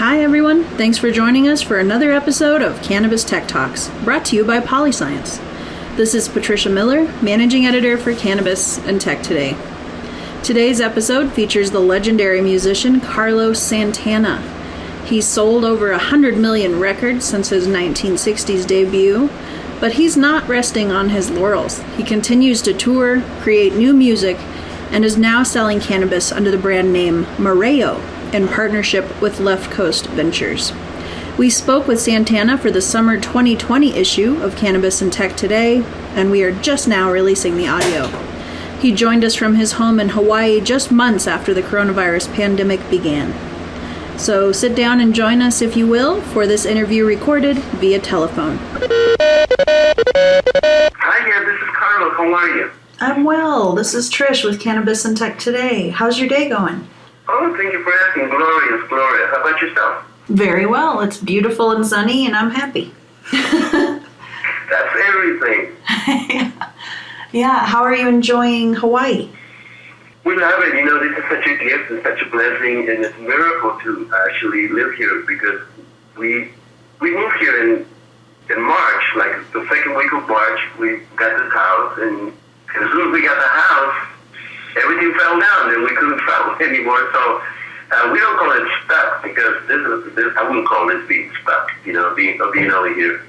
Hi everyone, thanks for joining us for another episode of Cannabis Tech Talks, brought to you by Polyscience. This is Patricia Miller, Managing Editor for Cannabis and Tech Today. Today's episode features the legendary musician Carlos Santana. He's sold over 100 million records since his 1960s debut, but he's not resting on his laurels. He continues to tour, create new music, and is now selling cannabis under the brand name Mirayo in partnership with Left Coast Ventures. We spoke with Santana for the summer 2020 issue of Cannabis and Tech Today, and we are just now releasing the audio. He joined us from his home in Hawaii just months after the coronavirus pandemic began. So sit down and join us, if you will, for this interview recorded via telephone. Hi there, this is Carlos. How are you? I'm well. This is Trish with Cannabis and Tech Today. How's your day going? Oh, thank you for asking. Glorious. How about yourself? Very well. It's beautiful and sunny, and I'm happy. That's everything. Yeah. How are you enjoying Hawaii? We love it. You know, this is such a gift and such a blessing, and it's a miracle to actually live here because we moved here in March, like the second week of March. We got this house, and as soon as we got the house, everything fell down, and we couldn't travel anymore. So we don't call it stuck because this I wouldn't call this being stuck. You know, being over here.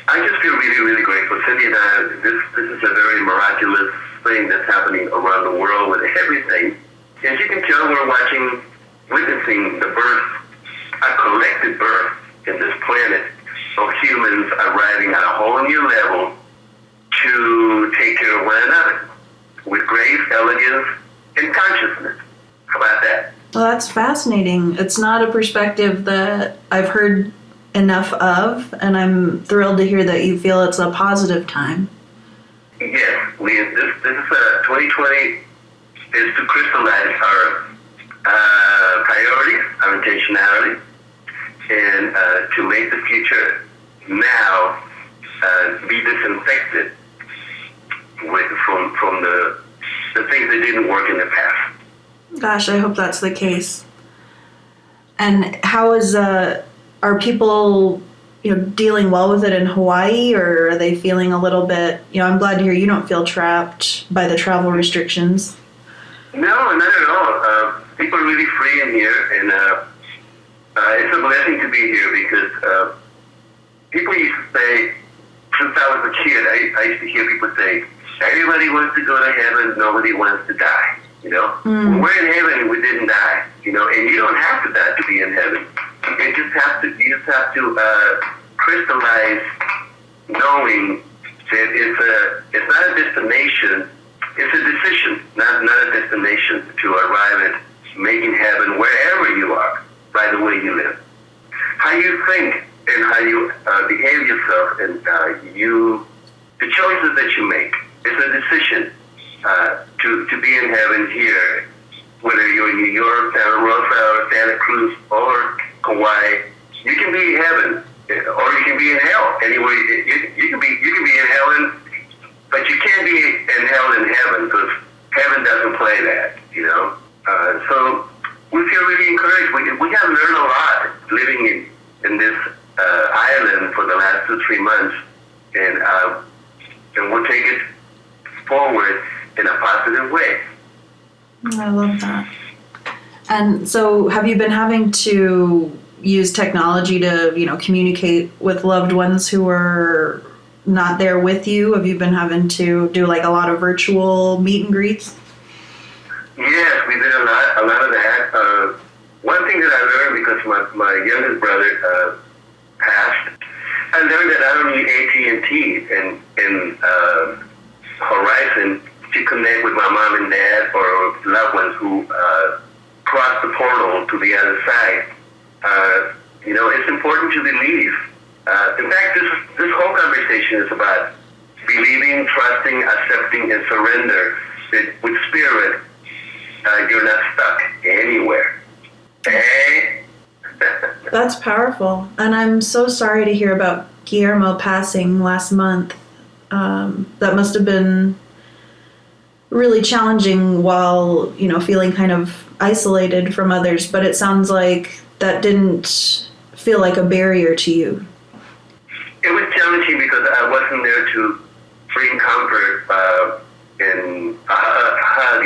I just feel really, really grateful. Cindy and I, this is a very miraculous thing that's happening around the world with everything. As you can tell, we're witnessing the birth, a collective birth in this planet of humans arriving at a whole new level to take care of one another with grace, elegance, and consciousness. How about that? Well, that's fascinating. It's not a perspective that I've heard enough of, and I'm thrilled to hear that you feel it's a positive time. Yes, this is 2020 is to crystallize our priorities, our intentionality, and to make the future now be disinfected from the things that didn't work in the past. Gosh, I hope that's the case. And how is are people dealing well with it in Hawaii, or are they feeling a little bit, I'm glad to hear you don't feel trapped by the travel restrictions. No, not at all. People are really free in here, and it's a blessing to be here because people used to say, since I was a kid, I used to hear people say, everybody wants to go to heaven, nobody wants to die, When we're in heaven and we didn't die, and you don't have to die to be in heaven. You just have to crystallize knowing that it's not a destination, it's a decision, not a destination to arrive at making heaven wherever you are, by the way you live. How you think and how you behave yourself and the choices that you make, it's a decision to be in heaven here, whether you're in New York, Santa Rosa, or Santa Cruz, or Hawaii. You can be in heaven, or you can be in hell. Anyway, you can be in heaven, but you can't be in hell in heaven because heaven doesn't play that. So we feel really encouraged. We have learned a lot living in this island for the last 2-3 months, and we'll take it forward in a positive way. I love that. And so have you been having to use technology to, communicate with loved ones who are not there with you? Have you been having to do like a lot of virtual meet and greets? Yes, we did a lot of that. One thing that I learned, because my youngest brother passed, I learned that I don't need AT&T and Horizon to connect with my mom and dad or loved ones who cross the portal to the other side. It's important to believe. In fact, this whole conversation is about believing, trusting, accepting, and surrender. That with spirit, you're not stuck anywhere. Hey? That's powerful. And I'm so sorry to hear about Guillermo passing last month. That must have been really challenging while, feeling kind of isolated from others. But it sounds like that didn't feel like a barrier to you? It was challenging because I wasn't there to bring comfort and a hug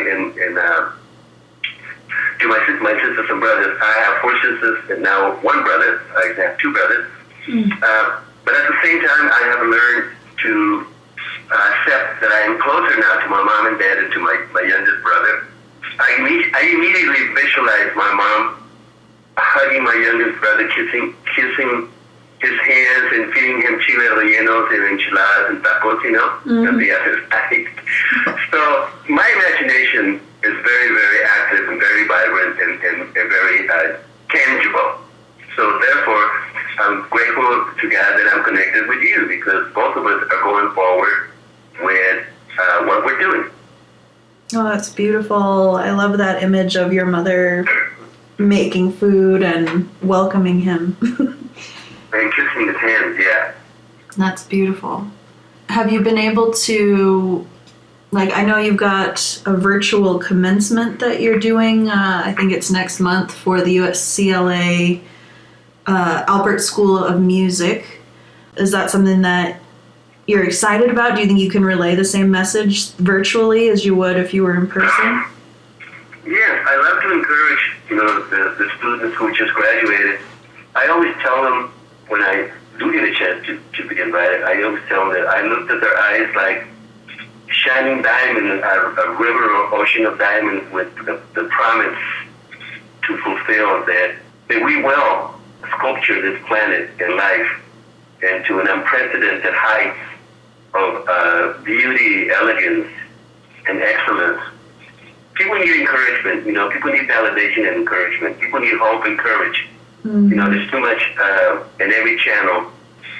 to my sisters and brothers. I have 4 sisters and now 1 brother. I have 2 brothers. But at the same time, I have learned to accept that I am closer now to my mom and dad and to my youngest brother. I immediately visualized my mom hugging my youngest brother, kissing his hands and feeding him chile rellenos and enchiladas and tacos, on the other side. So my imagination is very, very active and very vibrant and very tangible. So therefore, I'm grateful to God that I'm connected with you because both of us are going forward with what we're doing. Oh, that's beautiful. I love that image of your mother making food and welcoming him. And kissing his hands, yeah. That's beautiful. Have you been able to, I know you've got a virtual commencement that you're doing, I think it's next month for the USCLA Albert School of Music. Is that something that you're excited about? Do you think you can relay the same message virtually as you would if you were in person? Yes, I love to encourage, the students who just graduated. I always tell them when I do get a chance to be invited, I always tell them that I looked at their eyes like shining diamonds, a river or ocean of diamonds with the promise to fulfill that we will sculpture this planet and life into an unprecedented height of beauty, elegance, and excellence. People need encouragement, people need validation and encouragement. People need hope and courage. There's too much in every channel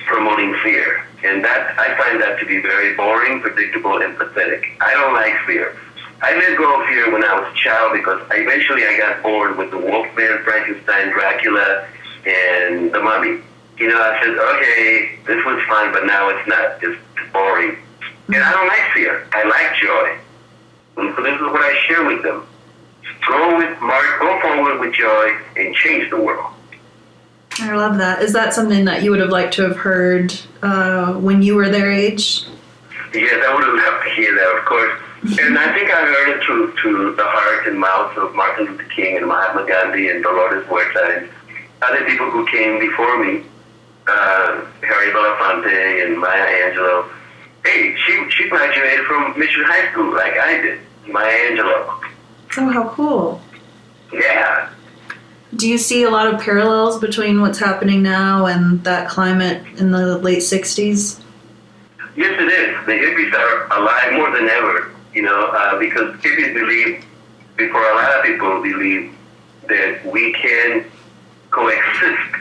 promoting fear. And that I find that to be very boring, predictable, and pathetic. I don't like fear. I let go of fear when I was a child because eventually I got bored with the Wolfman, Frankenstein, Dracula, and the Mummy. I said, okay, this was fun, but now it's not. It's boring. And I don't like fear. I like joy. And so this is what I share with them. Go forward with joy and change the world. I love that. Is that something that you would have liked to have heard when you were their age? Yes, I would have loved to hear that, of course. And I think I heard it through the heart and mouth of Martin Luther King and Mahatma Gandhi and Dolores Huerta and other people who came before me, Harry Belafonte and Maya Angelou. Hey, she graduated from Mission High School like I did, Maya Angelou. Oh, how cool. Yeah. Do you see a lot of parallels between what's happening now and that climate in the late 60s? Yes, it is. The hippies are alive more than ever, because hippies believe, before a lot of people believe, that we can coexist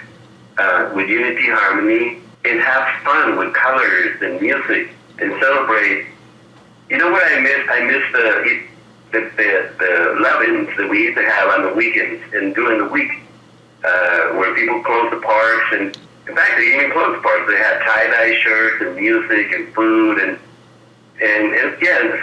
with unity, harmony, and have fun with colors and music and celebrate. You know what I miss? I miss the love-ins that we used to have on the weekends and during the week, where people closed the parks, and in fact, they even closed the parks. They had tie-dye shirts and music and food and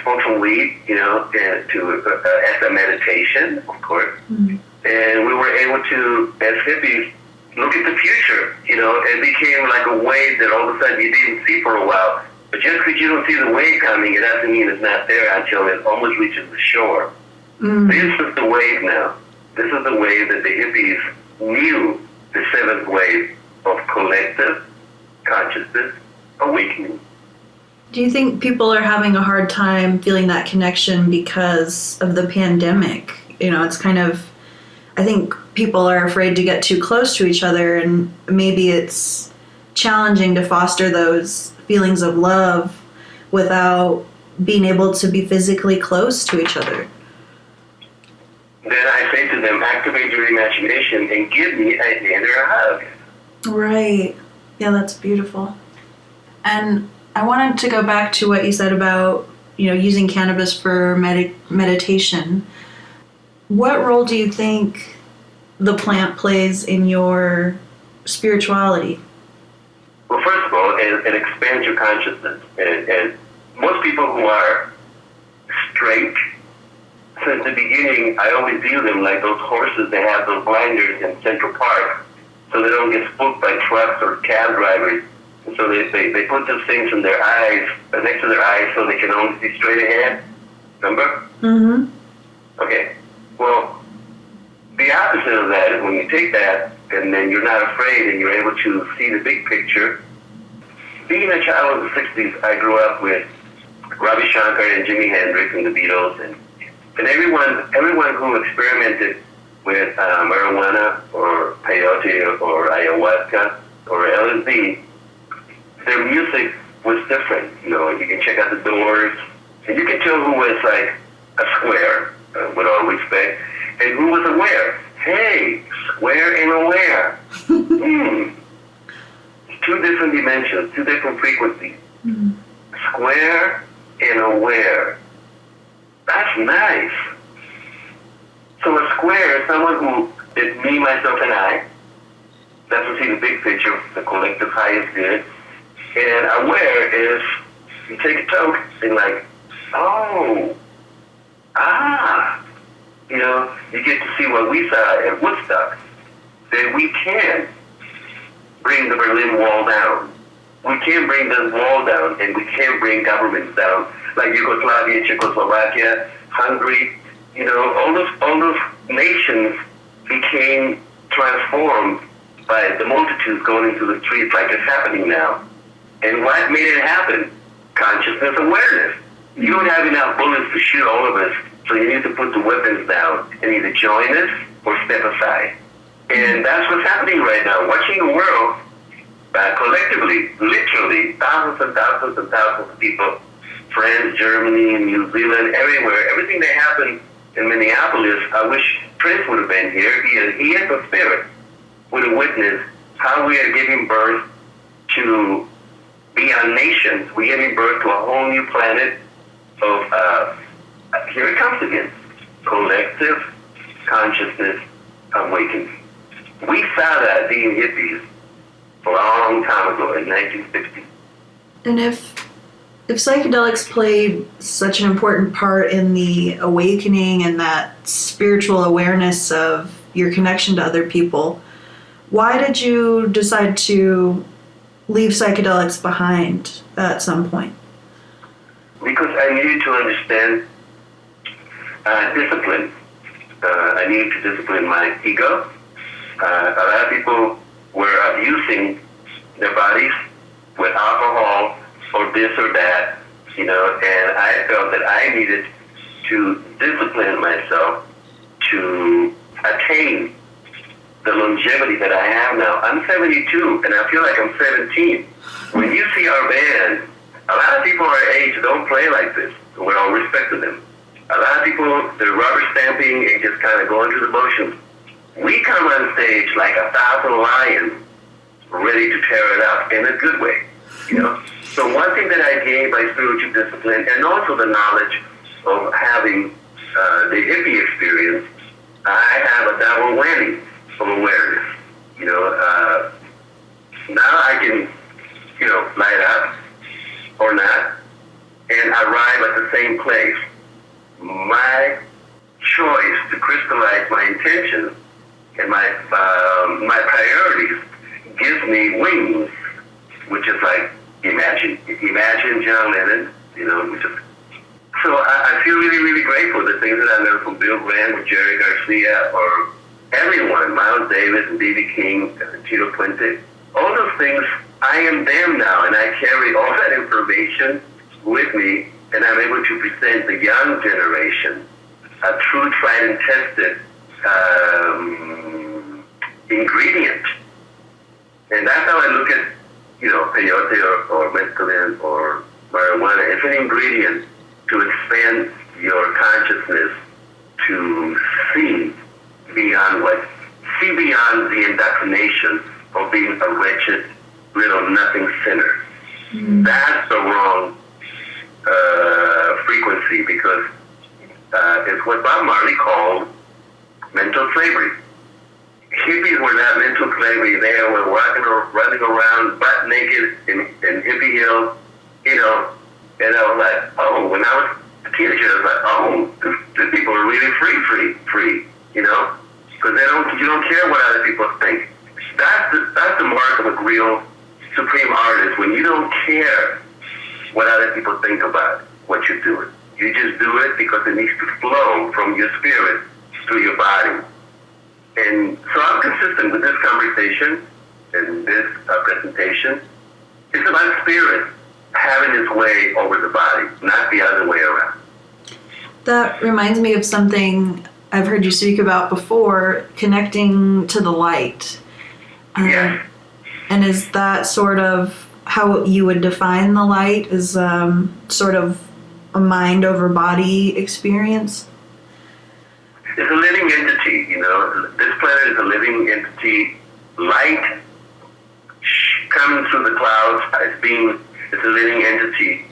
smoked some weed, as a meditation, of course. Mm-hmm. And we were able to, as hippies, look at the future. It became like a wave that all of a sudden you didn't see for a while. But just because you don't see the wave coming, it doesn't mean it's not there until it almost reaches the shore. Mm. This is the wave now. This is the wave that the hippies knew, the 7th wave of collective consciousness awakening. Do you think people are having a hard time feeling that connection because of the pandemic? It's kind of, I think people are afraid to get too close to each other, and maybe it's challenging to foster those feelings of love without being able to be physically close to each other. Then I say to them, activate your imagination and give me a hand or a hug. Right. Yeah, that's beautiful. And I wanted to go back to what you said about, using cannabis for meditation. What role do you think the plant plays in your spirituality? Well, first of all, it expands your consciousness. And most people who are straight since the beginning, I always view them like those horses that have those blinders in Central Park, so they don't get spooked by trucks or cab drivers. And so they put those things in their eyes, next to their eyes, so they can only see straight ahead. Remember? Mm-hmm. Okay. Well, the opposite of that is when you take that and then you're not afraid and you're able to see the big picture. Being a child of the 60s, I grew up with Ravi Shankar and Jimi Hendrix and the Beatles, and everyone who experimented with marijuana or peyote or ayahuasca or LSD, their music was different. You know, you can check out the Doors, and you can tell who was like a square, with all respect, and who was aware. Hey, square and aware. Two different dimensions, two different frequencies. Square and aware. That's nice. So a square is someone who is me, myself, and I. That's to see the big picture, the collective highest good. And aware is you take a toke and like, you know, you get to see what we saw at Woodstock. That we can bring the Berlin Wall down. We can bring the wall down, and we can bring governments down, like Yugoslavia, Czechoslovakia, Hungary. You know, all those nations became transformed by the multitudes going into the streets like it's happening now. And what made it happen? Consciousness awareness. You don't have enough bullets to shoot all of us, so you need to put the weapons down and either join us or step aside. And that's what's happening right now. Watching the world collectively, literally, thousands and thousands and thousands of people, France, Germany, New Zealand, everywhere, everything that happened in Minneapolis, I wish Prince would have been here. He is a spirit, would have witnessed how we are giving birth to beyond nations. We're giving birth to a whole new planet of, here it comes again, collective consciousness awakening. We saw that being hippies a long time ago in 1960. And if psychedelics played such an important part in the awakening and that spiritual awareness of your connection to other people, why did you decide to leave psychedelics behind at some point? Because I needed to understand discipline. I needed to discipline my ego. A lot of people were abusing their bodies with alcohol or this or that, you know, and I felt that I needed to discipline myself to attain the longevity that I have now. I'm 72 and I feel like I'm 17. When you see our band, a lot of people our age don't play like this, with all respect to them. A lot of people, they're rubber stamping and just kind of going through the motions. We come on stage like 1,000 lions, ready to tear it up in a good way, you know? So one thing that I gained by spiritual discipline, and also the knowledge of having the hippie experience, I have a double whammy of awareness. You know, now I can, you know, light up or not, and arrive at the same place. My choice to crystallize my intentions and my priorities gives me wings, which is like imagine John Lennon, you know, which is. So I feel really, really grateful. The things that I learned from Bill Graham or Jerry Garcia or everyone, Miles Davis and B.B. King, Tito Puente, all those things, I am them now, and I carry all that information with me, and I'm able to present the young generation a true, tried and tested ingredient. And that's how I look at, you know, peyote or mescaline or marijuana. It's an ingredient to expand your consciousness to see beyond the indoctrination of being a wretched, little nothing sinner. Mm-hmm. That's the wrong frequency, because it's what Bob Marley called mental slavery. Hippies were not mental slavery. They were running around butt naked in hippie hills, you know. And I was like, oh, when I was teenagers like, oh, these people are really free, you know, because you don't care what other people think. That's the mark of a real supreme artist, when you don't care what other people think about what you're doing. You just do it because it needs to flow from your spirit through your body. And so I'm consistent with this conversation and this presentation. It's about spirit having its way over the body, not the other way around. That reminds me of something I've heard you speak about before, connecting to the light. Yes. And is that sort of how you would define the light, is sort of a mind over body experience? It's a living entity, you know. This planet is a living entity. Light coming through the clouds, it's a living entity.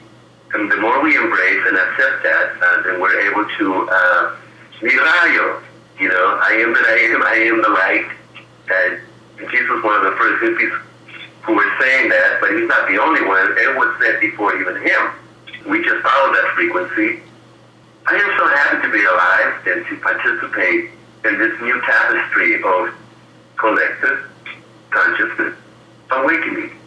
And the more we embrace and accept that, then we're able to, Mirayo, you know, I am that I am the light. And Jesus was one of the first hippies who were saying that, but he's not the only one. It was said before even him. We just follow that frequency. I am so happy to be alive and to participate in this new tapestry of collective consciousness awakening.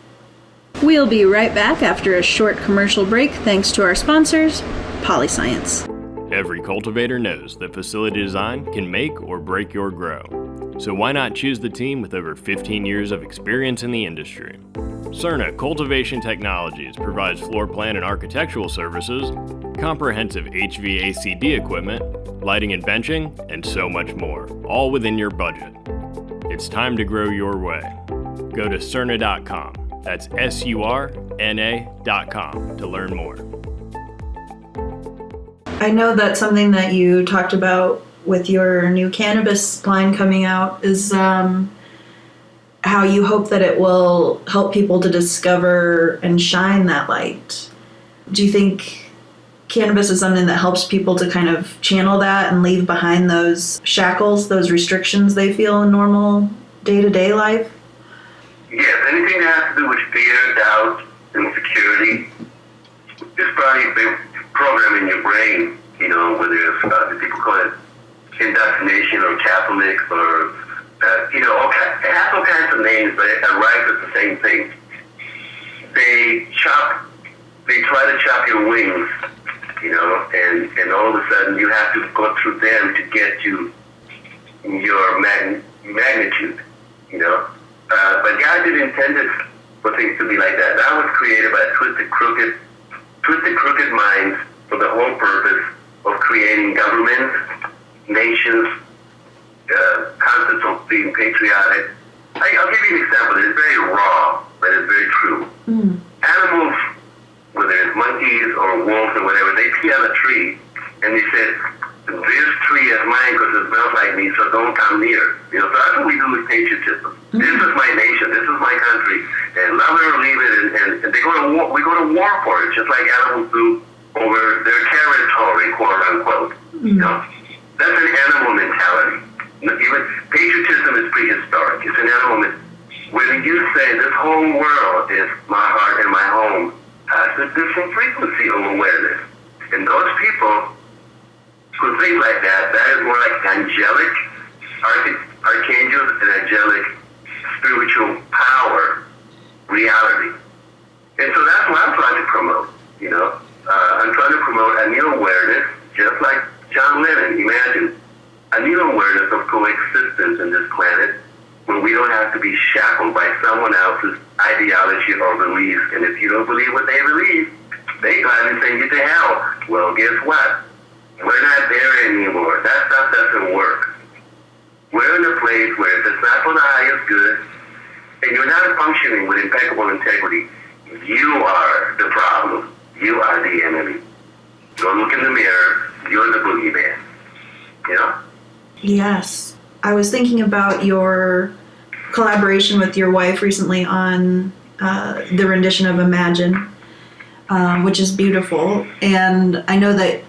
We'll be right back after a short commercial break, thanks to our sponsors, Polyscience. Every cultivator knows that facility design can make or break your grow. So why not choose the team with over 15 years of experience in the industry? Cerna Cultivation Technologies provides floor plan and architectural services, comprehensive HVACD equipment, lighting and benching, and so much more, all within your budget. It's time to grow your way. Go to Cerna.com. That's SURNA.com to learn more. I know that something that you talked about with your new cannabis line coming out is how you hope that it will help people to discover and shine that light. Do you think cannabis is something that helps people to kind of channel that and leave behind those shackles, those restrictions they feel in normal day-to-day life? Yes, anything that has to do with fear, doubt, insecurity is probably a big program in your brain, you know, whether it's, people call it indoctrination or Catholics or, you know, it has all kinds of names, but it arrives at the same thing. They try to chop your wings, you know, and all of a sudden you have to go through them to get to your magnitude, you know. But God didn't intend it for things to be like that. That was created by twisted, crooked minds for the whole purpose of creating governments, nations, concepts of being patriotic. I'll give you an example. It's very raw, but it's very true. Animals, whether it's monkeys or wolves or whatever, they pee on a tree and they said, this tree is mine because it smells like me, so don't come near. You know, so that's what we do with patriotism. This is my nation, this is my country, and love it or leave it, and they go to war, we go to war for it, just like animals do over their territory, quote unquote. You know, that's an animal mentality. Even patriotism is prehistoric. It's an animal mentality. When you say this whole world is my heart and my home, has a different frequency of awareness. And those people who think like that is more like angelic, archangels and angelic spiritual power reality. And so that's what I'm trying to promote, you know. I'm trying to promote a new awareness, just like John Lennon imagined, a new awareness of coexistence in this planet where we don't have to be shackled by someone else's ideology or beliefs. And if you don't believe what they believe, they gladly send you to hell. Well, guess what? We're not there anymore. That stuff doesn't work. We're in a place where if it's not for the highest good, and you're not functioning with impeccable integrity, you are the problem. You are the enemy. Go look in the mirror. You're the boogeyman. You know? Yes. I was thinking about your collaboration with your wife recently on the rendition of Imagine, which is beautiful. And I know that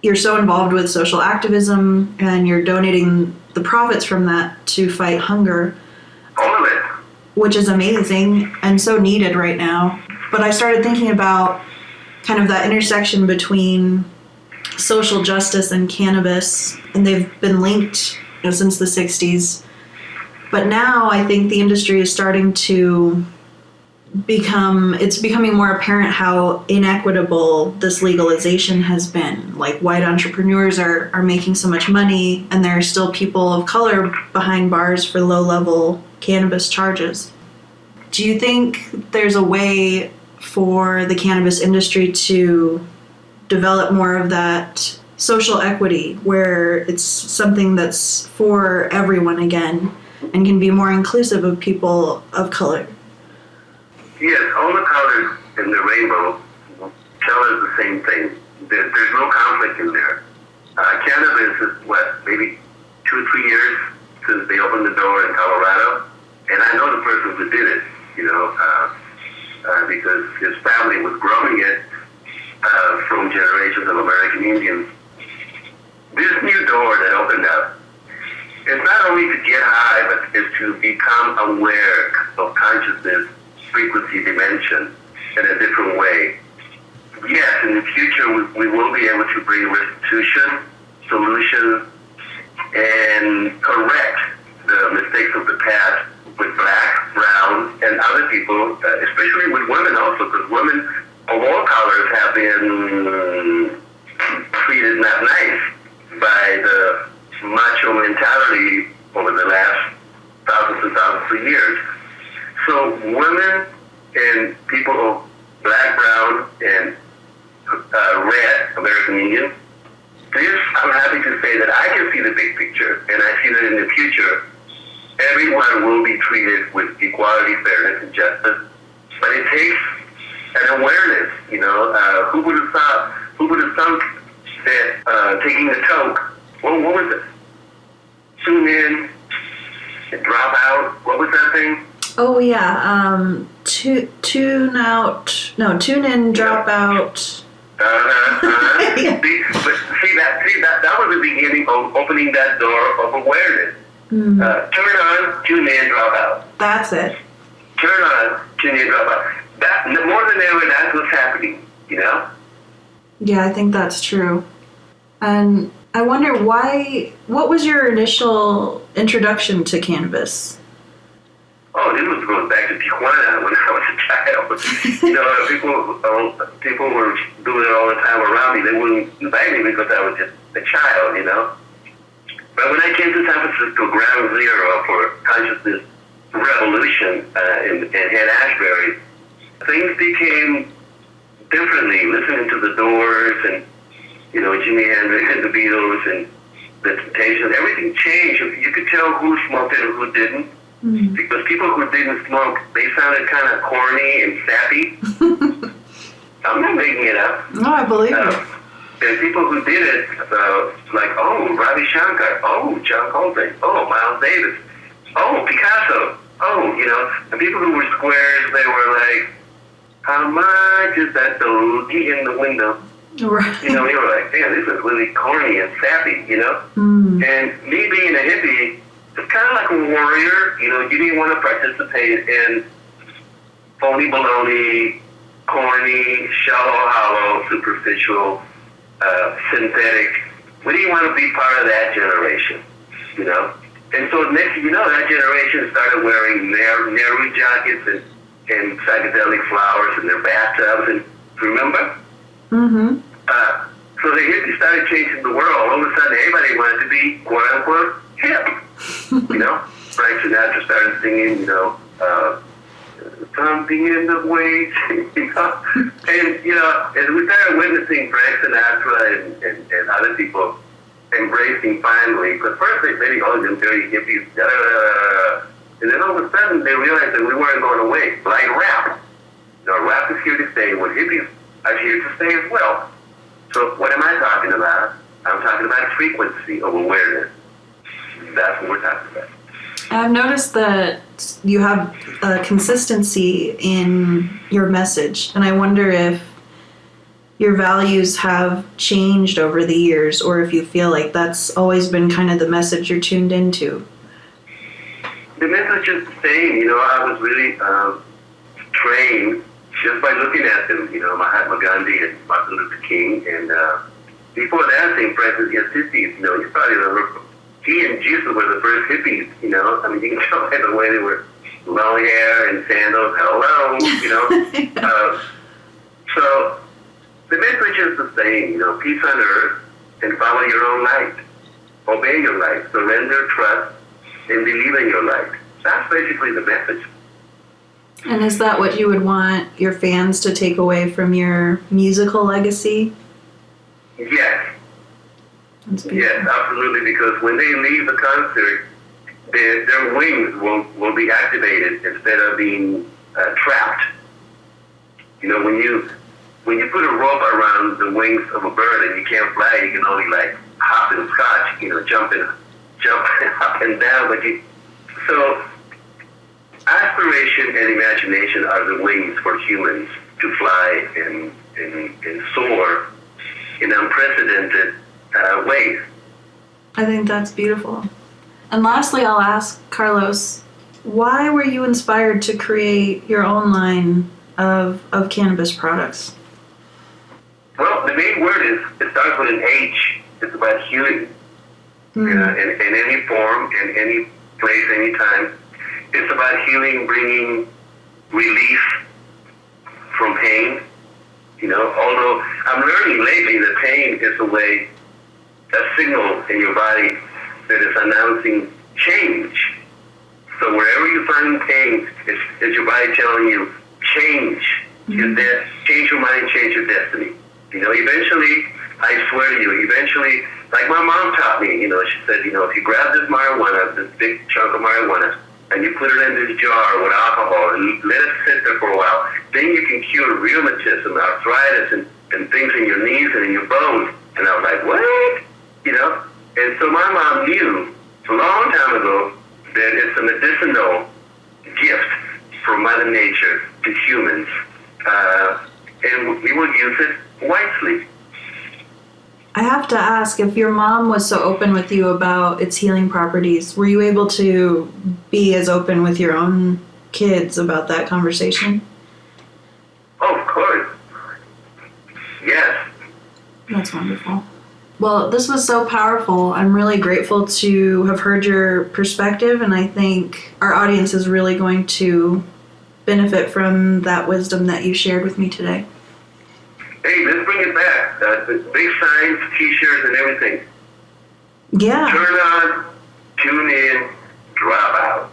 you're so involved with social activism and you're donating the profits from that to fight hunger. All of it. Which is amazing and so needed right now. But I started thinking about kind of that intersection between social justice and cannabis, and they've been linked since the 60s. But now I think the industry is starting to it's becoming more apparent how inequitable this legalization has been. Like, white entrepreneurs are making so much money, and there are still people of color behind bars for low-level cannabis charges. Do you think there's a way for the cannabis industry to develop more of that social equity, where it's something that's for everyone again and can be more inclusive of people of color? Yes, all the colors in the rainbow tell us the same thing. There's no conflict in there. Cannabis is, maybe 2 or 3 years since they opened the door in Colorado, and I know the person who did it, because his family was growing it from generations of American Indians. This new door that opened up is not only to get high, but it's to become aware of consciousness, frequency, dimension in a different way. Yes, in the future we will be able to bring restitution, solutions, and correct the mistakes of the past with black, brown, and other people, especially with women also, because women of all colors have been treated not nice by the macho mentality over the last thousands and thousands of years. So women and people of black, brown, and red, American Indian, I'm happy to say that I can see the big picture, and I see that in the future, everyone will be treated with equality, fairness, and justice. But it takes an awareness, who would have thought that taking the toke, what was it? Tune in, and drop out. What was that thing? Oh yeah, tune in, drop out. Yeah. See that was the beginning of opening that door of awareness. Turn on, tune in, drop out. That's it. Turn on, tune in, drop out. That more than ever, that's what's happening. Yeah, I think that's true. And I wonder what was your initial introduction to cannabis? Oh, this goes back to Tijuana when I was a child. People were doing it all the time around me. They wouldn't invite me because I was just a child, But when I came to San Francisco, ground zero for consciousness revolution in Haight-Ashbury, things became differently. Listening to the Doors and Jimi Hendrix and the Beatles and the Temptations, everything changed. You could tell who smoked it and who didn't. Because people who didn't smoke, they sounded kind of corny and sappy. I'm not making it up. No, I believe it. And people who did it, like, Ravi Shankar, John Coltrane, Miles Davis, Picasso, and people who were squares, they were like, how much is that doggy in the window? Right. They were like, damn, this is really corny and sappy, And me being a hippie, it's kind of like a warrior, you didn't want to participate in phony baloney, corny, shallow, hollow, superficial, synthetic. We didn't want to be part of that generation, And so next thing you know, that generation started wearing Nehru jackets and psychedelic flowers in their bathtubs, and remember? Mm-hmm. So the hippies started changing the world. All of a sudden, everybody wanted to be, quote unquote, hip. Frank Sinatra started singing, something in the way, and as we started witnessing Frank Sinatra and other people embracing finally, because first they said, them dirty hippies, and then all of a sudden they realized that we weren't going away, like rap. Rap is here to stay, what hippies are here to stay as well. So what am I talking about? I'm talking about frequency of awareness. That's what we're talking about. I've noticed that you have a consistency in your message, and I wonder if your values have changed over the years, or if you feel like that's always been kind of the message you're tuned into. The message is the same. I was really trained just by looking at them, Mahatma Gandhi and Martin Luther King, and before that, St. Francis de Assisi, he's probably he and Jesus were the first hippies, you can tell by the way they were long hair and sandals, hello, So the message is the same, peace on earth and follow your own light. Obey your light, surrender, trust, and believe in your light. That's basically the message. And is that what you would want your fans to take away from your musical legacy? Yes. Yes, absolutely, because when they leave the concert, their wings will be activated instead of being trapped. When you put a rope around the wings of a bird and you can't fly, you can only hop and scotch, jump up and down. So aspiration and imagination are the wings for humans to fly and soar in unprecedented ways. I think that's beautiful. And lastly, I'll ask Carlos, why were you inspired to create your own line of cannabis products? Well, the main word it starts with an H. It's about healing. In any form, in any place, any time. It's about healing, bringing relief from pain. Although I'm learning lately that pain is a signal in your body that is announcing change. So wherever you find pain, it's your body telling you, change. Change your mind, change your destiny. Eventually, I swear to you, like my mom taught me, she said, if you grab this marijuana, this big chunk of marijuana, and you put it in this jar with alcohol and let it sit there for a while, then you can cure rheumatism, arthritis, and things in your knees and in your bones. And I was like, what? And so my mom knew a long time ago that it's a medicinal gift from Mother Nature to humans. And we will use it wisely. I have to ask, if your mom was so open with you about its healing properties, were you able to be as open with your own kids about that conversation? Oh, of course. Yes. That's wonderful. Well, this was so powerful. I'm really grateful to have heard your perspective, and I think our audience is really going to benefit from that wisdom that you shared with me today. Hey, let's bring it back. The big signs, T-shirts, and everything. Yeah. Turn on, tune in, drop out.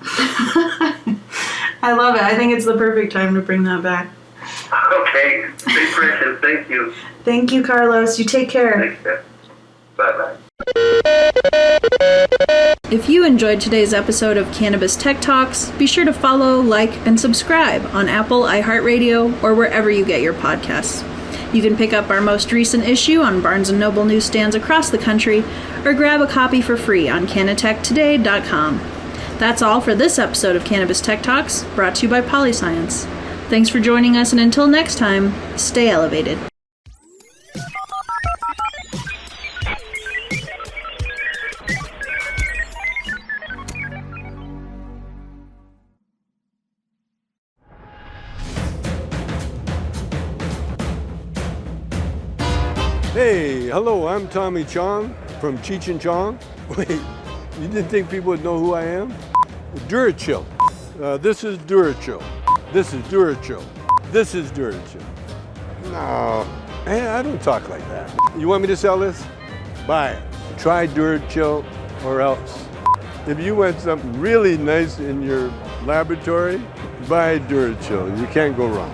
I love it. I think it's the perfect time to bring that back. Okay. Stay precious. Thank you. Thank you, Carlos. You take care. Thanks, Beth. Bye-bye. If you enjoyed today's episode of Cannabis Tech Talks, be sure to follow, like, and subscribe on Apple, iHeartRadio, or wherever you get your podcasts. You can pick up our most recent issue on Barnes & Noble newsstands across the country, or grab a copy for free on cannatechtoday.com. That's all for this episode of Cannabis Tech Talks, brought to you by Polyscience. Thanks for joining us, and until next time, stay elevated. Hey, hello, I'm Tommy Chong from Cheech and Chong. Wait, you didn't think people would know who I am? Durachill. This is Durachill. This is Durachill. This is Durachill. No, I don't talk like that. You want me to sell this? Buy it. Try Durachill or else. If you want something really nice in your laboratory, buy Durachill. You can't go wrong.